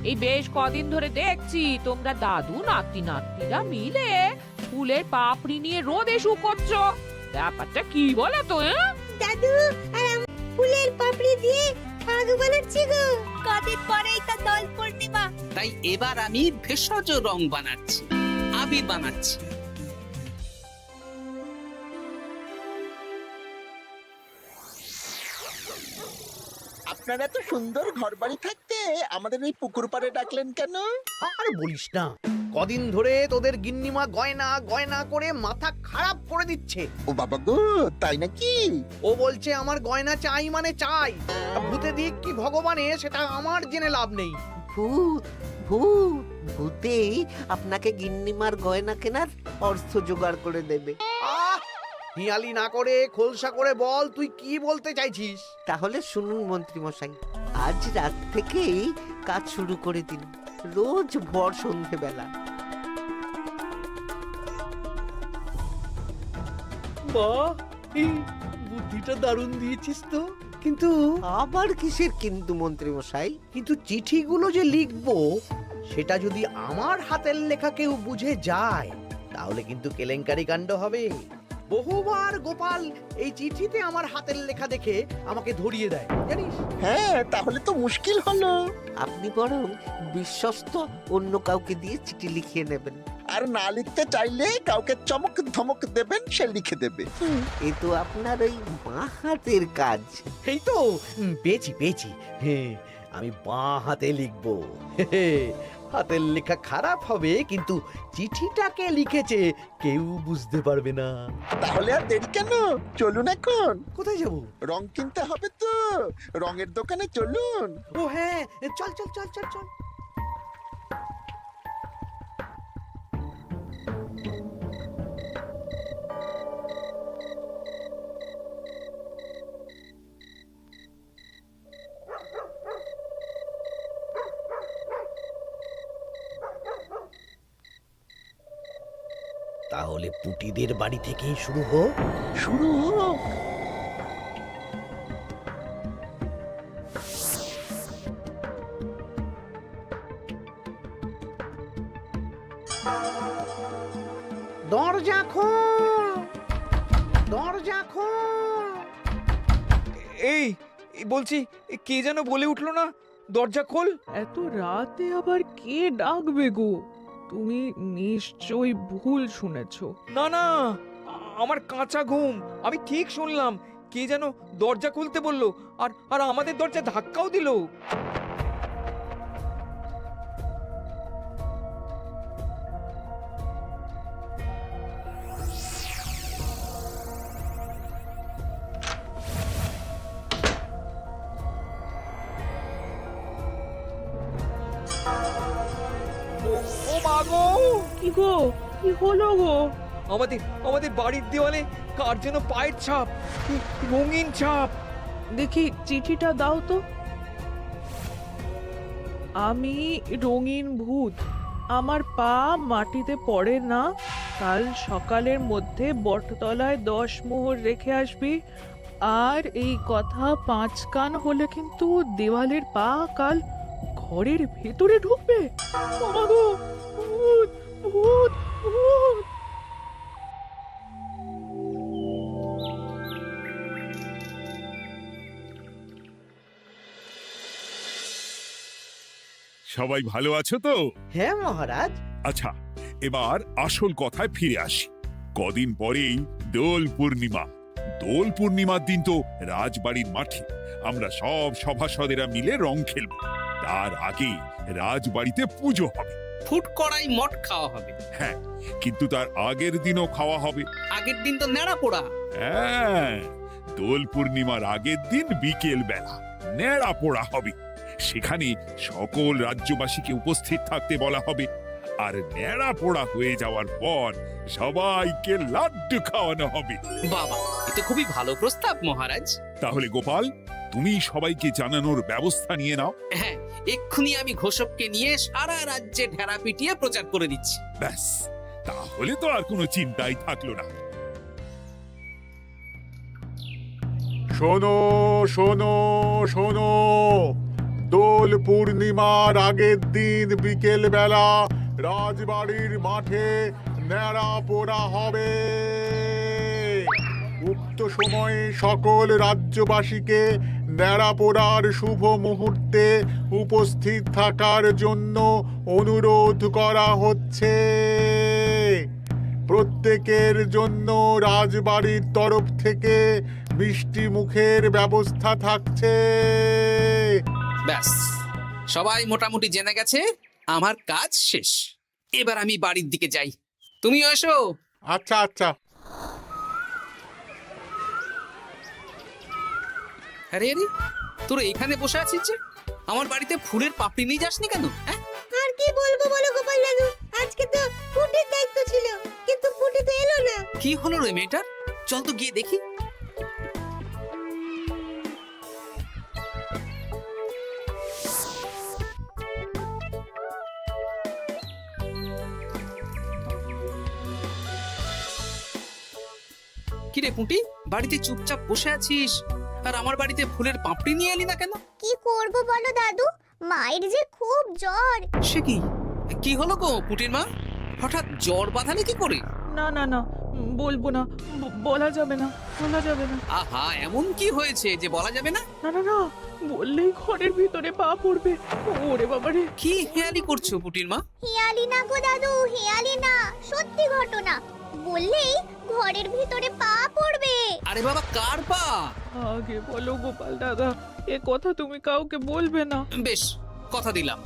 এই বেশ কদিন ধরে দেখছি তোমরা দাদু নাতি নাতনিরা মিলে ফুলের পাপড়ি নিয়ে রোদে শুকোচ্ছো। ব্যাপারটা কি বলো তো? দাদু আর আমি ফুলের পাপড়ি দিয়ে সাধু বানাচ্ছি গো। কদিন পরেই তো দোল পূর্ণিমা, তাই এবার আমি ভেষজ রং বানাচ্ছি, আবির বানাচ্ছি। আপনারা এত সুন্দর ঘর বাড়ি থাকতে আমাদের এই পুকুর পাড়ে ডাকলেন কেন? আর বলিস না, কদিন ধরে তোদের গিন্নিমা গয়না গয়না করে মাথা খারাপ করে দিচ্ছে। ও বাবা গো, তাই নাকি? ও বলছে আমার গয়না চাই মানে চাই। ভূতে দিক কি ভগবানে সেটা আমার জেনে লাভ নেই। ভূত ভূত ভূতেই আপনাকে গিন্নিমার গয়না কেনার অর্থ জোগাড় করে দেবে। আহ, হিয়ালি না করে খোলসা করে বল তুই কি বলতে চাইছিস। তাহলে শুনুন মন্ত্রী মশাই, আজ রাত থেকেই কাজ শুরু করে দিন, রোজ ভর সন্ধেবেলা। বাহ, এই বুদ্ধিটা দারুণ দিয়েছিস তো। কিন্তু আবার কিসের কিন্তু মন্ত্রী মশাই? কিন্তু চিঠিগুলো যে লিখবো সেটা যদি আমার হাতের লেখা কেউ বুঝে যায় তাহলে কিন্তু কেলেঙ্কারি কাণ্ড হবে। বহুবার গোপাল এই চিঠিতে আমার হাতের লেখা দেখে আমাকে ধরিয়ে দেয় জানিস। হ্যাঁ, তাহলে তো মুশকিল হলো। আপনি বরং বিশ্বস্ত অন্য কাউকে দিয়ে চিঠি লিখিয়ে নেবেন। আর না লিখতে চাইলে কাউকে চমক ধমক দেবেন, সে লিখে দেবে। এ তো আপনার ওই বাঁ হাতের কাজ। এই তো পেয়েছি পেয়েছি। হ্যাঁ, আমি বাঁ হাতে লিখবো। হাতের লেখা খারাপ হবে কিন্তু চিঠিটাকে লিখেছে কেউ বুঝতে পারবে না। তাহলে আর দেরি কেন, চলুন এখন। কোথায় যাব? রং কিনতে হবে তো, রঙের দোকানে চলুন। ও হ্যাঁ, চল চল চল চল চল। তাহলে পুটিদের বাড়ি থেকেই শুরু হোক। শুরু হোক। দরজা খোল, দরজা খোল। এই বলছি, কে যেন বলে উঠলো না, দরজা খোল। এত রাতে আবার কে ডাকবে গো? তুমি নিশ্চয়ই ভুল শুনেছো। না না, আমার কাঁচা ঘুম, আমি ঠিক শুনলাম। কে যেন দরজা খুলতে বললো, আর আর আমাদের দরজা ধাক্কাও দিল। ও মা গো! কি গো, কি হলো গো? আমাদের আমাদের বাড়ির দেওয়ালে কার যেন পায়ের ছাপ, রঙিন ছাপ। দেখি চিঠিটা দাও তো। আমি রঙিন ভূত, আমার পা মাটিতে পড়ে না। কাল সকালের মধ্যে বটতলায় 10 মোহর রেখে আসবি। আর এই কথা 5 কান হলে কিন্তু দেওয়ালের পা কাল ঘরের ভেতরে ঢুকবে। ও মা গো, ভূত ভূত ভূত! সবাই ভালো আছো তো? হ্যাঁ মহারাজ। আচ্ছা, এবার আসল কথায় ফিরে আসি। কদিন পরেই দোল পূর্ণিমা। দোল পূর্ণিমার দিন তো রাজবাড়ির মাঠে আমরা সব সভাসদেরা মিলে রং খেলব। তার আগে রাজবাড়িতে পুজো হবে। ফুট কড়াই মট খাওয়া হবে। হ্যাঁ, কিন্তু তার আগের দিনও খাওয়া হবে। আগের দিন তো নেড়া পোড়া। হ্যাঁ, দোল পূর্ণিমার আগের দিন বিকেল বেলা নেড়া পোড়া হবে। সেখানে সকল রাজ্যবাসীকে উপস্থিত থাকতে বলা হবে। আর নেড়া পোড়া হয়ে যাওয়ার পর সবাইকে লাড্ডু খাওয়ানো হবে। বাবা, এটা খুবই ভালো প্রস্তাব মহারাজ। তাহলে গোপাল, তুমি সবাইকে জানানোর ব্যবস্থা নিয়ে নাও। হ্যাঁ, এক্ষুনি আমি ঘোষককে নিয়ে সারা রাজ্যে ঢেরা পিটিয়ে প্রচার করে দিচ্ছি। ব্যাস, তাহলে তো আর কোনো চিন্তাই থাকলো না। শোনো শোনো শোনো, দোল পূর্ণিমার আগের দিন বিকেল বেলা রাজবাড়ির মাঠে ন্যাড়া পোড়া হবে। উক্ত সময়ে সকল রাজ্যবাসীকে ন্যাড়া পোড়ার শুভ মুহূর্তে উপস্থিত থাকার জন্য অনুরোধ করা হচ্ছে। প্রত্যেকের জন্য রাজবাড়ির তরফ থেকে মিষ্টি মুখের ব্যবস্থা থাকছে। ব্যাস, সবাই মোটামুটি জেনে গেছে আমার কাজ শেষ। এবার আমি বাড়ির দিকে যাই, তুমিও এসো। আচ্ছা আচ্ছা। আরে আরে, তোর এখানে বসে আছিস যে? আমার বাড়িতে ফুলের পাপড়ি নিয়ে যাসনি কেন? হ্যাঁ, আর কি বলবো বলো গোপাল দাদু, আজকে তো ফুটির দায়িত্ব ছিল, কিন্তু ফুটি তো এলো না। কি হলো রে মেয়েটার? চল তো গিয়ে দেখি। কিরে পুঁটি, বাড়িতে চুপচাপ বসে আছিস আর আমার বাড়িতে ফুলের পাপড়ি নিয়ে এলি না কেন? কি করব বলো দাদু, মায়ের যে খুব জ্বর। সে কি, কি হলো গো পুঁটির মা? হঠাৎ জ্বর বাঁধালে কি করে? না না না, বলবো না, বলা যাবে না, বলা যাবে না। আহা, এমন কি হয়েছে যে বলা যাবে না? না না না, বললেই ঘরের ভিতরে পা পড়বে। ওরে বাবারে! কি হেয়ালি করছো পুঁটির মা? হেয়ালি না গো দাদু, হেয়ালি না, সত্যি ঘটনা। বললেই ঘরের ভিতরে পা পড়বে। আরে বাবা, কার পা? আগে বলো গোপাল দাদা, এ কথা তুমি কাউকে বলবে না। বেশ, কথা দিলাম।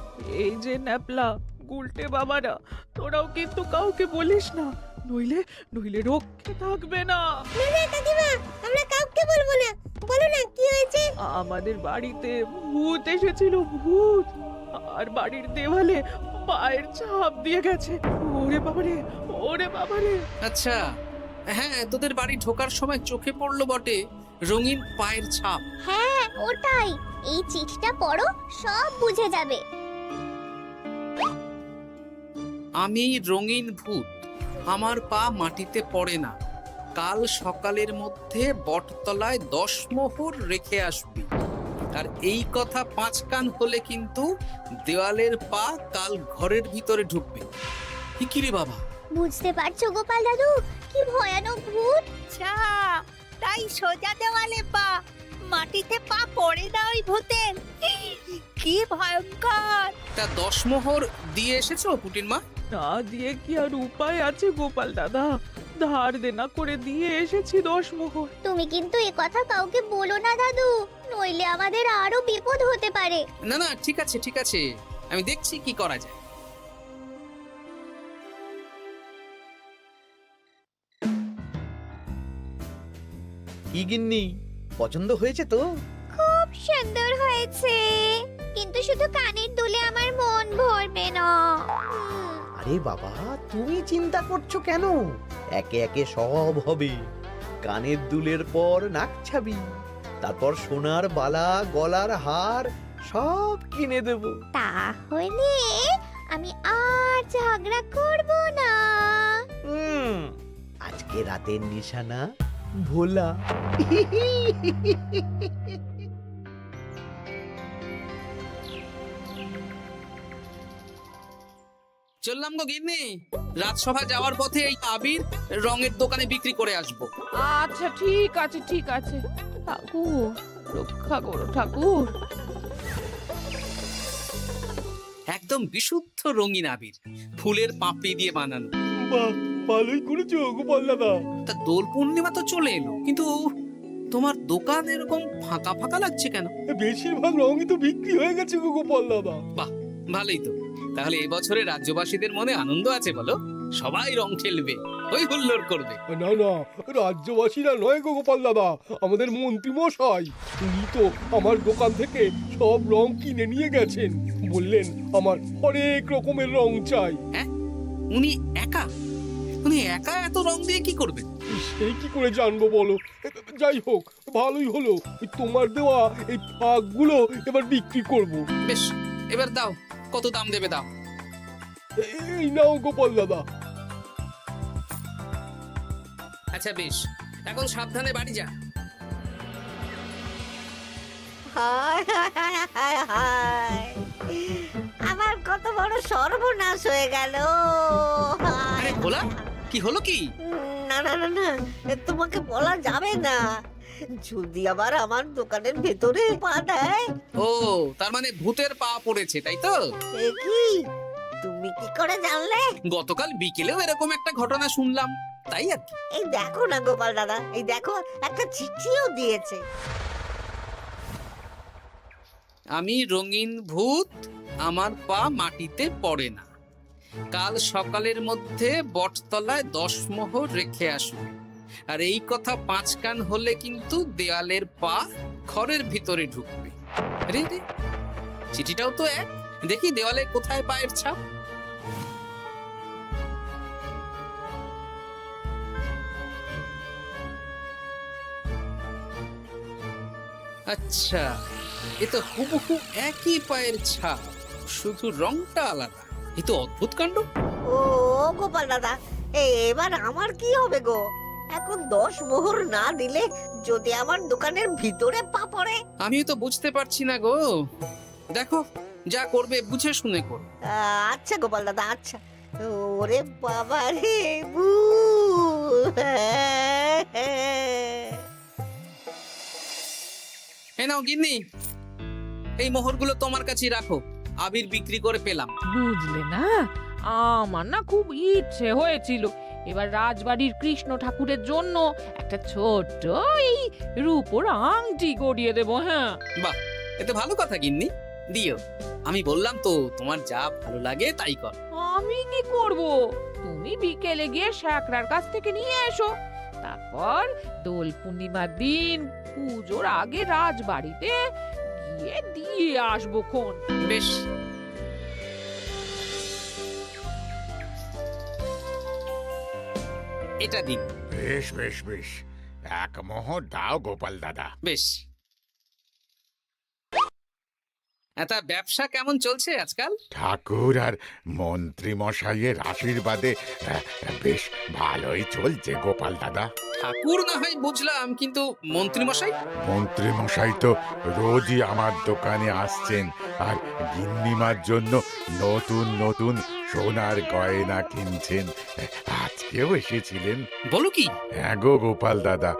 এই যে ন্যাপলা গুলটে বাবারা, তোরাও কিন্তু কাউকে বলিস না, নইলে নইলে রক্ষে থাকবে না। না না কাকিমা, আমরা কাউকে বলবো না। বলো না কি হয়েছে? আমাদের বাড়িতে ভূত এসেছিল, ভূত, আর বাড়ির দেওয়ালে পায়ের ছাপ দিয়ে গেছে। ওরে বাবারে, ওরে বাবারে! আচ্ছা, হ্যাঁ, তোদের বাড়ি ঢোকার সময় চোখে পড়লো বটে রঙিন পায়ের ছাপ। হ্যাঁ ওটাই, এই চিঠিটা পড়ো, সব বুঝে যাবে। আমি রঙিন ভূত, আমার পা মাটিতে পড়ে না। কাল সকালের মধ্যে বটতলায় 10 মোহর রেখে আসবি। আর এই কথা 5 কান হলে কিন্তু দেওয়ালের পা কাল ঘরের ভিতরে ঢুকবে। কি রে বাবা? বুঝতে পারছো গোপাল দাদু, কি ভয়ানক ভূত। আচ্ছা, তাই সোজা দেওয়ালে পা, মাটিতে পা পড়ে না ওই ভূতের। কি ভয়ঙ্কর! তা 10 মোহর দিয়ে এসেছো পুটির মা? না দিয়ে কি আর উপায় আছে গোপাল দাদা? ধার দেনা করে দিয়ে এসেছি 10 মোহর। তুমি কিন্তু এ কথা কাউকে বলো না দাদু, নইলে আমাদের আরো বিপদ হতে পারে। না না, ঠিক আছে ঠিক আছে, আমি দেখছি কি করা যায়। কি গিন্নি, পছন্দ হয়েছে তো? খুব সুন্দর হয়েছে, কিন্তু শুধু কানের দুলে আমার মন ভরবে না। আরে বাবা, তুমি চিন্তা করছো কেন? একে একে সব হবে। কানের দুলের পর নাক ছাবি, তারপর সোনার বালা, গলার হার সব কিনে দেব। তাহলে আমি আর ঝগড়া করব না। আজকে রাতের নিশানা ভোলা। চললাম গো গিন্নি, রাজসভা যাওয়ার পথে এই আবির রঙের দোকানে বিক্রি করে আসবো। আচ্ছা ঠিক আছে, ঠিক আছে। ঠাকুর রক্ষা করো ঠাকুর। একদম বিশুদ্ধ রঙিন আবির, ফুলের পাপড়ি দিয়ে বানানো। ভালোই করেছো গোপাল দাদা। তা দোল পূর্ণিমা তো চলে এলো, কিন্তু তোমার দোকান এরকম ফাঁকা ফাঁকা লাগছে কেন? বেশিরভাগ রঙই তো বিক্রি হয়ে গেছে গো গোপাল দাদা। বাহ, ভালোই তো। তাহলে এবছরে রাজ্যবাসীদের মনে আনন্দ আছে বলো? সবাই রং খেলবে, ওই হুল্লোড় করবে। না না, রাজ্যবাসীরা নয় গো গোপাল দাদা, আমাদের মন্ত্রী মশাই। উনি তো আমার দোকান থেকে সব রং কিনে নিয়ে গেছেন। বললেন আমার অনেক রকমের রং চাই। হ্যাঁ, উনি একা? উনি একা এত রং দিয়ে কি করবেন? সেই কি করে জানবো বলো? যাই হোক, ভালোই হলো। তোমার দেওয়া এই ফাঁকগুলো এবার বিক্রি করব। বেশ, এবার দাও, কত দাম দেবে দাও। এই নাও গোপাল দাদা। আচ্ছা বেশ, এখন সাবধানে বাড়ি যা। হায় হায় হায় হায় হায়। আমার কত বড় সর্বনাশ হয়ে গেল। আরে ভোলা, কি হলো কি? না না না না, তোমাকে বলা যাবে না। যদি আবার আমার দোকানের ভেতরে পা দেয়। ও, তার মানে ভূতের পা পড়েছে, তাই তো? এ কি, তুমি কি করে জানলে? গতকাল বিকেলেও এরকম একটা ঘটনা শুনলাম, তাই আর কি। এই দেখো না গোপাল দাদা, এই দেখো একটা চিঠিও দিয়েছে। আমি রঙিন ভূত, আমার পা মাটিতে পড়ে না, কাল সকালের মধ্যে বটতলায় 10 মোহর রেখে আসবে। আর এই কথা 5 কান হলে কিন্তু দেয়ালের পা ঘরের ভিতরে ঢুকবে। রে রে, চিঠিটাও তো এক। দেখি দেওয়ালে কোথায় পায়ের ছাপ। আচ্ছা, এ তো হুবহু একই পায়ের ছাপ, শুধু রংটা আলাদা। এ তো অদ্ভুত কাণ্ড। ও গোপাল দাদা, এবার আমার কি হবে গো? এখন 10 মোহর না দিলে যদি আমার দোকানের ভিতরে পা পড়ে? আমিও তো বুঝতে পারছি না গো। দেখো, যা করবে বুঝে শুনে করো। আচ্ছা গোপাল দাদা, আচ্ছা। ওরে বাবা রে, ভূত! এই নাও গিন্নি, এই মোহরগুলো তোমার কাছেই রাখো। আবির বিক্রি করে পেলাম। বুঝলে না, আমার না খুব ইচ্ছে হয়েছিল এবার রাজবাড়ির কৃষ্ণ ঠাকুরের জন্য একটা ছোট্ট এই রূপোর আংটি গড়িয়ে দেবো। হ্যাঁ, বাহ, এতে ভালো কথা গিন্নি, দিও। আমি বললাম তো, তোমার যা ভালো লাগে তাই কর। আমি কি করব? তুমি বিকেলে গিয়ে শ্যাকরার কাছ থেকে নিয়ে এসো, তারপর দোল পূর্ণিমার দিন পুজোর আগে রাজবাড়িতে গিয়ে দিয়ে আসবো খন। বেশ, এটা দিন। বেশ বেশ বেশ, 1 মোহর দাও গোপাল দাদা। বেশ। তা ব্যবসা কেমন চলছে আজকাল? ঠাকুর আর মন্ত্রী মশাইয়ের আশীর্বাদে বেশ ভালোই চলছে গোপাল দাদা। ঠাকুর না হয় বুঝলাম, কিন্তু মন্ত্রী মশাই? মন্ত্রী মশাই তো রোজই আমার দোকানে আসছেন আর গিন্নিমার জন্য নতুন নতুন সোনার গয়না কিনছেন। আজকেও এসেছিলেন। বলো কি? হ্যাঁ গো গোপাল দাদা,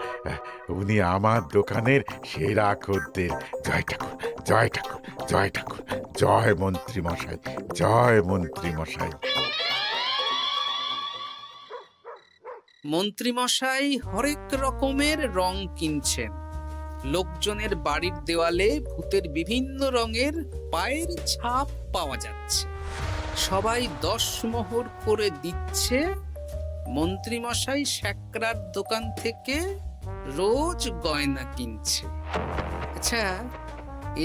উনি আমার দোকানের সেরা খদ্দের। জয় ঠাকুর, জয় ঠাকুর, জয় ঠাকুর, জয় মন্ত্রী মশাই, জয় মন্ত্রী মশাই। মন্ত্রী মশাই হরেক রকমের রং কিনছেন। লোকজনের বাড়ির দেওয়ালে ভূতের বিভিন্ন রঙের পায়ের ছাপ পাওয়া যাচ্ছে। সবাই 10 মোহর করে দিচ্ছে। মন্ত্রী মশাই শ্যাকরার দোকান থেকে রোজ গয়না কিনছে। আচ্ছা,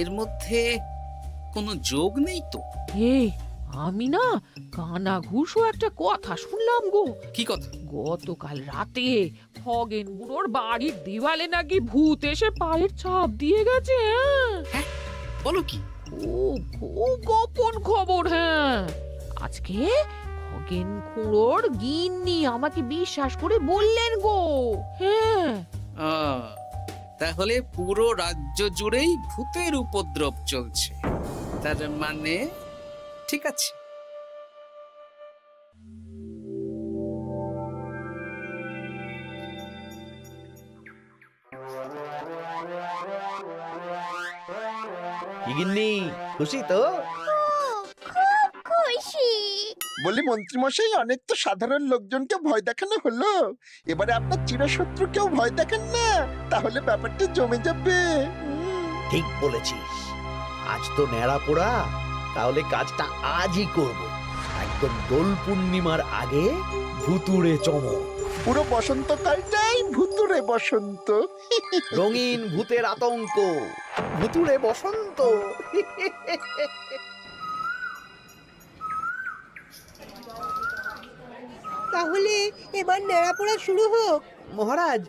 এর মধ্যে কোনো যোগ নেই তো? এই, আমি না কানা ঘুষো একটা কথা শুনলাম গো। কি কথা? গতকাল রাতে খগেন বুড়োর বাড়ির দেওয়ালে নাকি ভূত এসে পায়ের ছাপ দিয়ে গেছে। হ্যাঁ, বলো কি? খুব গোপন খবর। হ্যাঁ, আজকে খগেন খুড়োর গিন্নি আমাকে বিশ্বাস করে বললেন গো। হ্যাঁ, তাহলে পুরো রাজ্য জুড়েই ভূতের উপদ্রব চলছে। তার মানে ঠিক আছে। কি গিন্নি, খুশি তো? খুব খুশি। বলি মন্ত্রী মশাই, অনেক তো সাধারণ লোকজনকে ভয় দেখানো হলো, এবারে আপনার চিরশত্রুকেও ভয় দেখান না, তাহলে ব্যাপারটা জমে যাবে। ঠিক বলেছিস, আজ তো ন্যাড়া পোড়া, তাহলে কাজটা আজই করব। একদম দোল পূর্ণিমার আগে ভুতুড়ে চমক। পুরো বসন্তকালটাই ভুতুরে বসন্ত। রঙিন ভূতের আতঙ্ক, ভুতুড়ে বসন্ত। তাহলে এবার নেড়াপোড়া শুরু হোক। মহারাজ,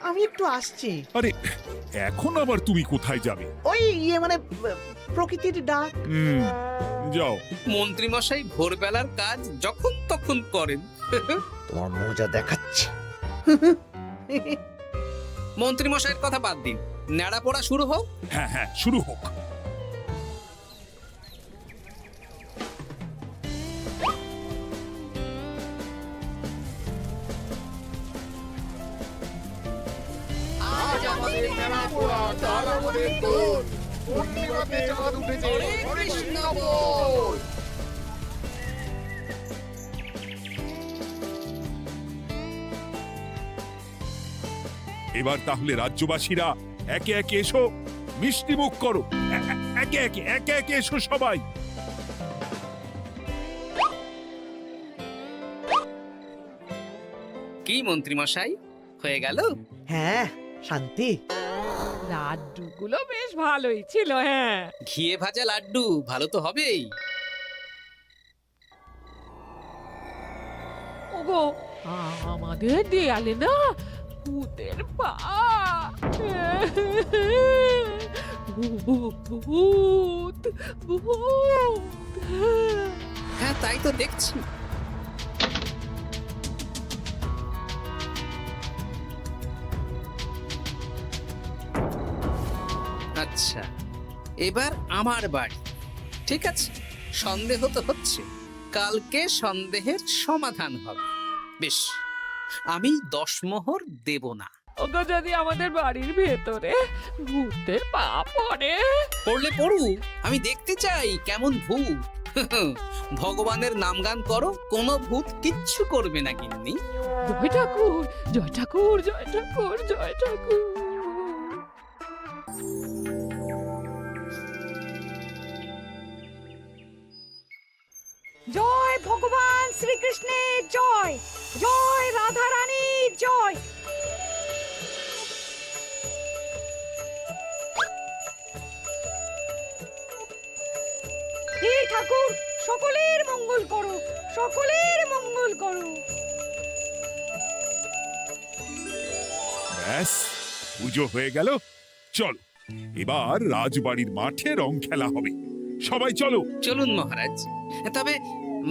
আমি একটু আসছি। আরে, এখন আবার তুমি কোথায় যাবে? ওই মানে প্রকৃতির ডাক। যাও। মন্ত্রী মশাই ভোরবেলার কাজ যখন তখন করেন। তোমার মজা দেখাচ্ছি। মন্ত্রী মশাইয়ের কথা বাদ দিন, ন্যাড়া পোড়া শুরু হোক। হ্যাঁ হ্যাঁ, শুরু হোক। এবার তাহলে রাজ্যবাসীরা একে একে এসো, মিষ্টি মুখ করো। একে একে এসো সবাই। কি মন্ত্রী মশাই, হয়ে গেল? হ্যাঁ, শান্তি। লাড্ডুগুলো বেশ ভালোই ছিল। হ্যাঁ, ঘিয়ে ভাজা লাড্ডু ভালো তো হবেই। ওগো, আমাদের দেয়ালে না ভূতের পা। ভূত ভূত। হ্যাঁ, তাই তো দেখছি। আচ্ছা, এবার আমার বাড়ি। ঠিক আছে, সন্দেহ তো হচ্ছে, কালকে সন্দেহের সমাধান হবে। বেশ, আমি 10 মোহর দেব না। ওগো, যদি আমাদের বাড়ির ভেতরে ভূতের পা পড়ে? পড়লে পড়ুক, আমি দেখতে চাই কেমন ভূত। ভগবানের নামগান করো, কোনো ভূত কিচ্ছু করবে না গিন্নি। জয় ঠাকুর, জয় ঠাকুর, জয় ঠাকুর, জয় ঠাকুর। জয় ভগবান শ্রীকৃষ্ণের জয়, জয় রাধা রানীর জয়। হে ঠাকুর, সকলের মঙ্গল করো, সকলের মঙ্গল করো। ব্যাস, পুজো হয়ে গেল। চলো, এবার রাজবাড়ির মাঠে রং খেলা হবে। সবাই চলো। চলুন মহারাজ। তবে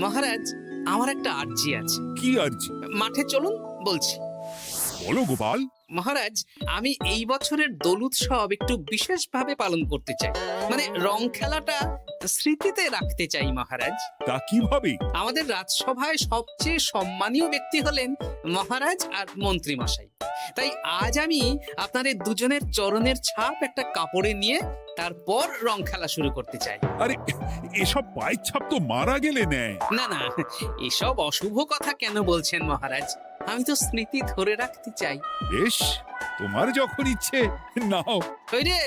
মহারাজ, আমার একটা আর্জি আছে। কি আরজি? মাঠে চলুন বলছি। বলো গোপাল। মহারাজ, আমি এই বছরের দোল উৎসব একটু বিশেষভাবে পালন করতে চাই। মানে রং খেলাটা স্মৃতিতে রাখতে চাই মহারাজ। তা কিভাবে? আমাদের রাজসভায় সবচেয়ে সম্মানীয় ব্যক্তি হলেন মহারাজ আর মন্ত্রী মশাই। তাই আজ আমি আপনাদের দুজনের চরণের ছাপ একটা কাপড়ে নিয়ে তারপর রং খেলা শুরু করতে চাই। আরে, এসব পায়ের ছাপ তো মারা গেলে নেয়। না না, এসব অশুভ কথা কেন বলছেন মহারাজ? আমি তো স্মৃতি ধরে রাখতে চাই। বেশ, তোমার যখন ইচ্ছে নাও। ওই রে,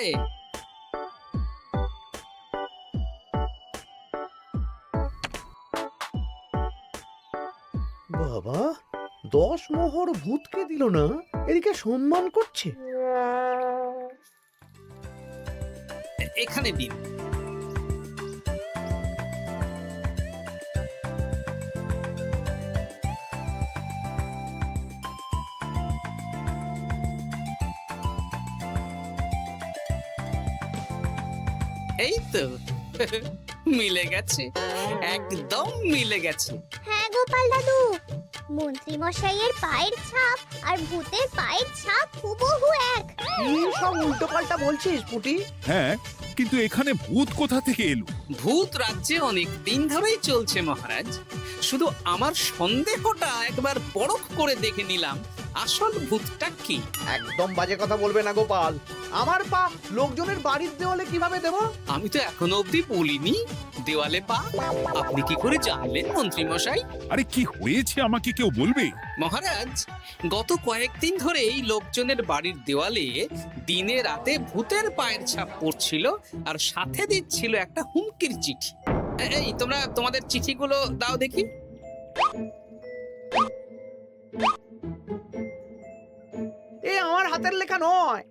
বাবা, 10 মোহর ভূতকে দিল না, এদিকে সম্মান করছে। এখানে দিন। এই তো মিলে গেছে, একদম মিলে গেছে। হ্যাঁ গোপাল দাদু, মন্ত্রী মশাইয়ের পায়ের ছাপ আর ভূতের পায়ের ছাপ হুবহু এক। কি সব উল্টো পাল্টা বলছিস পুটি? হ্যাঁ, কিন্তু এখানে ভূত কোথা থেকে এলো? ভূত রাজ্যে অনেক দিন ধরেই চলছে মহারাজ। শুধু আমার সন্দেহটা একবার পরখ করে দেখে নিলাম, আসল ভূতটা কি। একদম বাজে কথা বলবে না গোপাল। আমার পা লোকজনের বাড়ির দেওয়ালে কিভাবে দেব? আমি তো এখনো অবধি বলিনি দেওয়ালে পা। আপনি কি করে জানলেন মন্ত্রী মশাই? আরে, কি হয়েছে আমাকে কেউ বলবে? মহারাজ, গত কয়েকদিন ধরেই লোকজনের বাড়ির দেওয়ালে দিনে রাতে ভূতের পায়ের ছাপ পড়ছিল, আর সাথে দিচ্ছিল একটা হুমকির চিঠি। এই তোমরা তোমাদের চিঠিগুলো দাও দেখি। এ আমার হাতের লেখা নয়।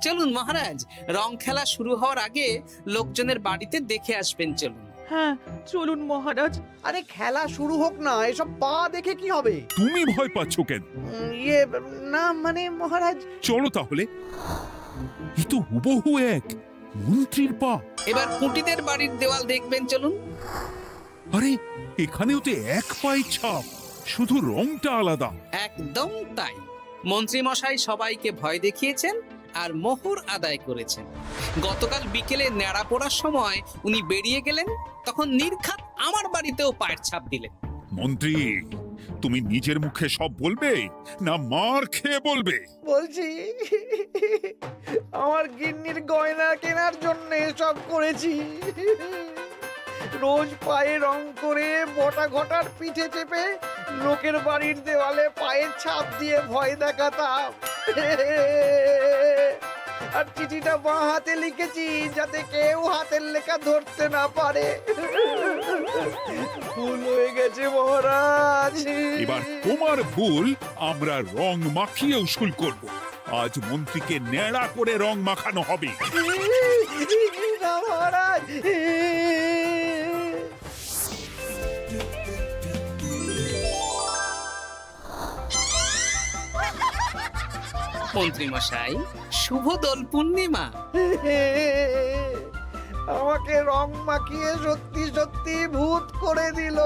চলুন মহারাজ, রং খেলা শুরু হওয়ার আগে লোকজনের বাড়িতে দেখে আসবেন। চলুন। হ্যাঁ, চলুন মহারাজ। আরে খেলা শুরু হোক না, এসব পা দেখে কি হবে? তুমি ভয় পাচ্ছ কেন? ইয়ে, না মানে মহারাজ। চলো তাহলে। এ তো হুবহু এক মন্ত্রীর পা। এবার পুঁটিদের বাড়ির দেওয়াল দেখবেন। চলুন। আরে, এখানেও তো এক পায়ের ছাপ, শুধু রংটা আলাদা। একদম তাই। মন্ত্রী মশাই সবাইকে ভয় দেখিয়েছেন, আর মোহর আদায় করেছেন। গতকাল বিকেলে ন্যাড়া পড়ার সময় উনি বেরিয়ে গেলেন, তখন নির্ঘাত আমার বাড়িতেও পায়ের ছাপ দিলেন। মন্ত্রী, তুমি নিজের মুখে সব বলবে না মার খেয়ে বলবে? বলছি, আমার গিন্নির গয়না কেনার জন্য সব করেছি। রোজ পায়ে রং করে বটা ঘটার পিঠে চেপে লোকের বাড়ির দেওয়ালে পায়ের ছাপ দিয়ে ভয় দেখাতাম। আর চিঠিটা বাঁ হাতে লিখেছি যাতে কেউ হাতের লেখা ধরতে না পারে। ভুল হয়ে গেছে মহারাজ। এবার তোমার ভুল আমরা রং মাখিয়ে উসুল করব। আজ মন্ত্রীকে ন্যাড়া করে রং মাখানো হবে। না মহারাজ। মন্ত্রী মশাই, শুভ দোল পূর্ণিমা। আমাকে রং মাখিয়ে সত্যি সত্যি ভূত করে দিল।